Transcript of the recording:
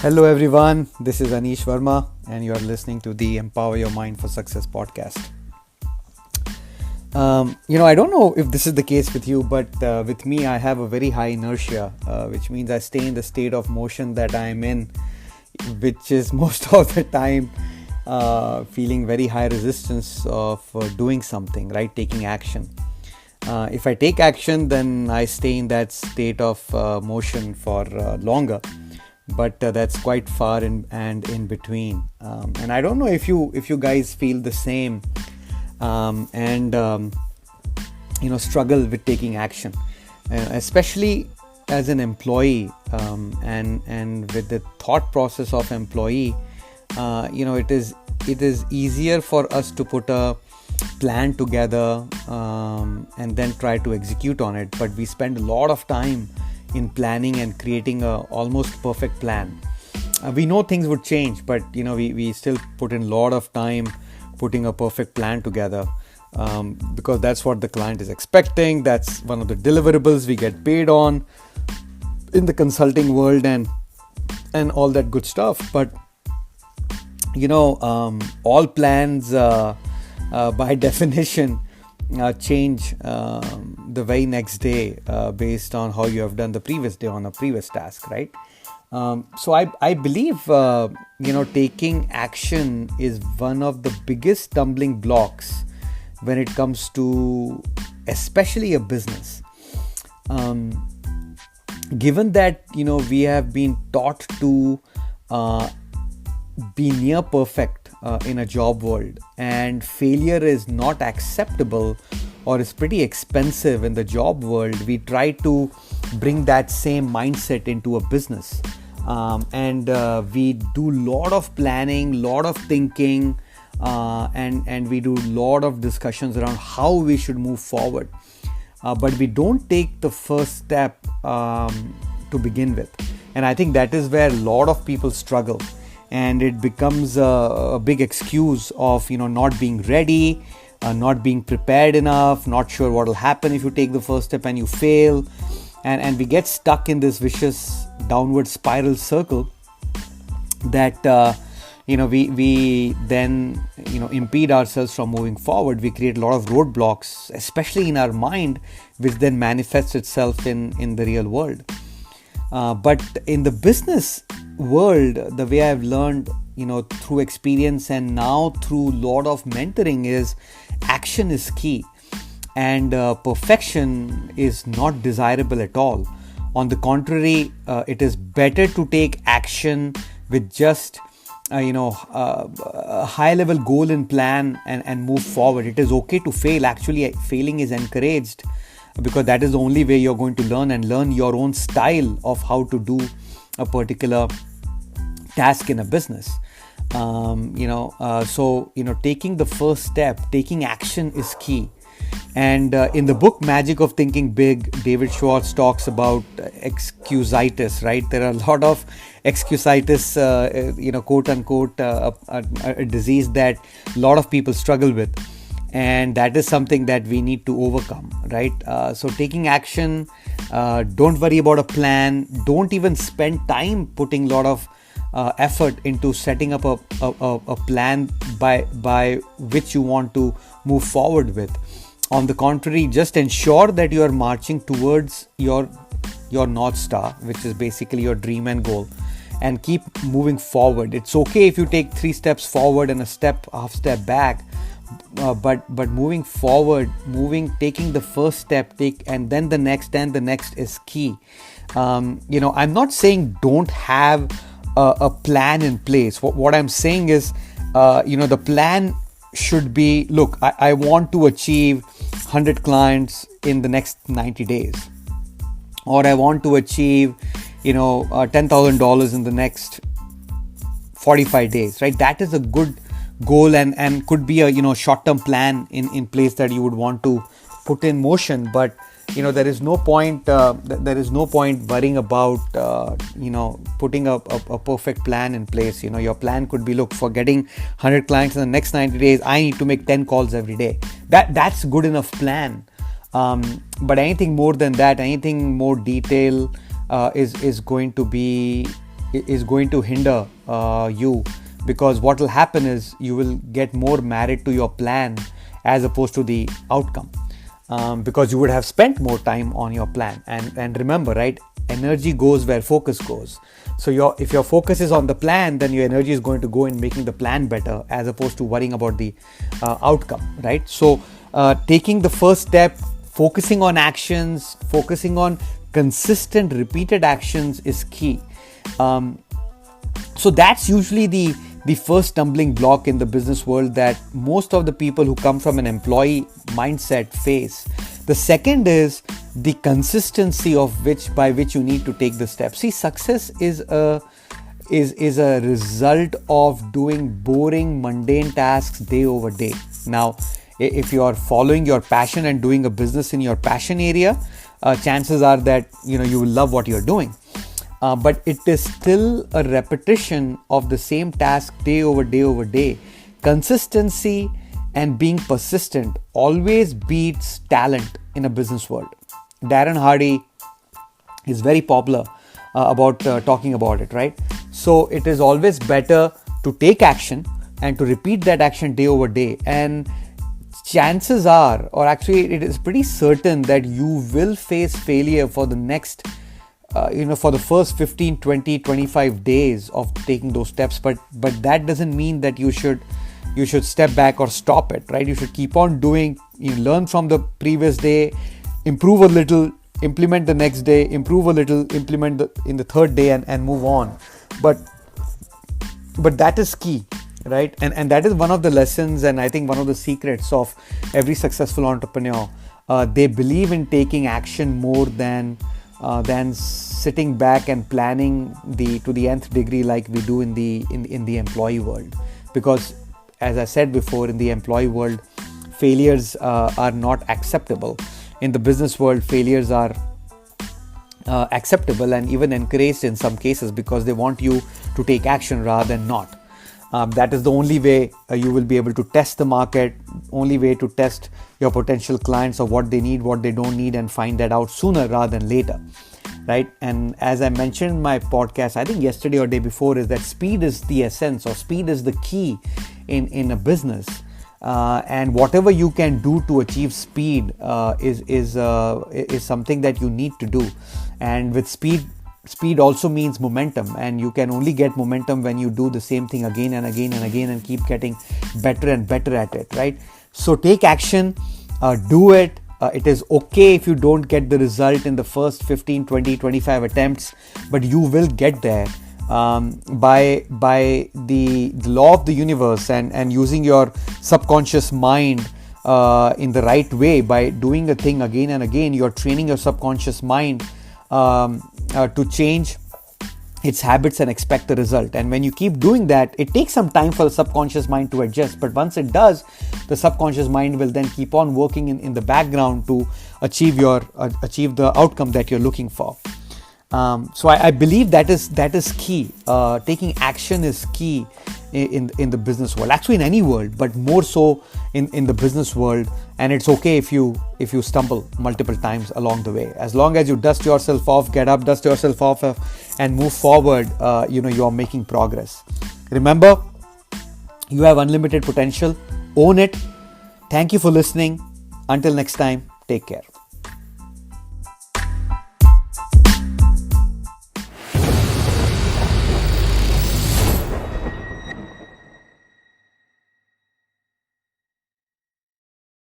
Hello everyone, this is Anish Verma and you are listening to the Empower Your Mind for Success podcast. I don't know if this is the case with you, but with me I have a very high inertia, which means I stay in the state of motion that I am in, which is most of the time feeling very high resistance of doing something, right? Taking action. If I take action, then I stay in that state of motion for longer. But that's quite far in between, and I don't know if you guys feel the same, struggle with taking action, especially as an employee, and with the thought process of employee. It is easier for us to put a plan together and then try to execute on it, but we spend a lot of time in planning and creating a almost perfect plan. We know things would change, but we still put in a lot of time putting a perfect plan together, because that's what the client is expecting. That's one of the deliverables we get paid on in the consulting world and all that good stuff. But all plans by definition change the very next day based on how you have done the previous day on a previous task, right? So I believe taking action is one of the biggest stumbling blocks when it comes to especially a business. Given that we have been taught to be near perfect in a job world, and failure is not acceptable or is pretty expensive in the job world, we try to bring that same mindset into a business, and we do lot of planning, lot of thinking, and we do lot of discussions around how we should move forward, but we don't take the first step to begin with. And I think that is where a lot of people struggle, and it becomes a big excuse of not being ready, not being prepared enough, not sure what will happen if you take the first step and you fail, and we get stuck in this vicious downward spiral circle that we then impede ourselves from moving forward. We create a lot of roadblocks, especially in our mind, which then manifests itself in the real world. But in the business world, the way I've learned, through experience and now through lot of mentoring, is action is key, and perfection is not desirable at all. On the contrary, it is better to take action with just a high level goal and plan and move forward. It is okay to fail. Actually, failing is encouraged, because that is the only way you're going to learn and learn your own style of how to do a particular task in a business. So taking the first step, taking action is key. And in the book Magic of Thinking Big, David Schwartz talks about excusitis, right? There are a lot of excusitis, quote unquote, a disease that a lot of people struggle with. And that is something that we need to overcome, right? So taking action, don't worry about a plan. Don't even spend time putting a lot of effort into setting up a plan by which you want to move forward with. On the contrary, just ensure that you are marching towards your North Star, which is basically your dream and goal, and keep moving forward. It's okay if you take 3 steps forward and half step back. But moving forward, taking the first step, and then the next and the next is key. I'm not saying don't have a plan in place. What I'm saying is, the plan should be, look, I want to achieve 100 clients in the next 90 days, or I want to achieve, $10,000 in the next 45 days, right? That is a good goal and could be a short-term plan in place that you would want to put in motion. But there is no point worrying about putting a perfect plan in place. Your plan could be, look, for getting 100 clients in the next 90 days, I need to make 10 calls every day. That's good enough plan. But anything more than that, anything more detail is going to be is going to hinder you, because what will happen is you will get more married to your plan as opposed to the outcome, because you would have spent more time on your plan. And remember, right, energy goes where focus goes. So if your focus is on the plan, then your energy is going to go in making the plan better as opposed to worrying about the outcome, right? So taking the first step, focusing on actions, focusing on consistent repeated actions is key. So that's usually the first stumbling block in the business world that most of the people who come from an employee mindset face. The second is the consistency by which you need to take the steps. See, success is a result of doing boring, mundane tasks day over day. Now, if you are following your passion and doing a business in your passion area, chances are that you will love what you're doing. But it is still a repetition of the same task day over day over day. Consistency and being persistent always beats talent in a business world. Darren Hardy is very popular about talking about it, right? So it is always better to take action and to repeat that action day over day. And chances are, or actually it is pretty certain, that you will face failure for the next for the first 15, 20, 25 days of taking those steps. But that doesn't mean that you should step back or stop it, right? You should keep on doing. You learn from the previous day, improve a little, implement the next day, improve a little, implement in the third day, and move on. But that is key, right? And that is one of the lessons, and I think one of the secrets of every successful entrepreneur. They believe in taking action more than sitting back and planning to the nth degree like we do in the employee world. Because as I said before, in the employee world, failures are not acceptable. In the business world, failures are acceptable and even encouraged in some cases, because they want you to take action rather than not. That is the only way you will be able to test the market, only way to test your potential clients of what they need, what they don't need, and find that out sooner rather than later, right? And as I mentioned in my podcast, I think yesterday or day before, is that speed is the essence, or speed is the key in a business. And whatever you can do to achieve speed is something that you need to do. And with speed also means momentum, and you can only get momentum when you do the same thing again and again and again and keep getting better and better at it, right? So take action, do it. It is okay if you don't get the result in the first 15, 20, 25 attempts, but you will get there by the law of the universe and using your subconscious mind in the right way. By doing a thing again and again, you're training your subconscious mind to change its habits and expect the result. And when you keep doing that, it takes some time for the subconscious mind to adjust, but once it does, the subconscious mind will then keep on working in the background to achieve the outcome that you're looking for. So I believe that is key. Taking action is key in the business world, actually in any world, but more so in the business world. And it's okay if you stumble multiple times along the way. As long as you dust yourself off, get up, dust yourself off, and move forward, you are making progress. Remember, you have unlimited potential. Own it. Thank you for listening. Until next time, take care.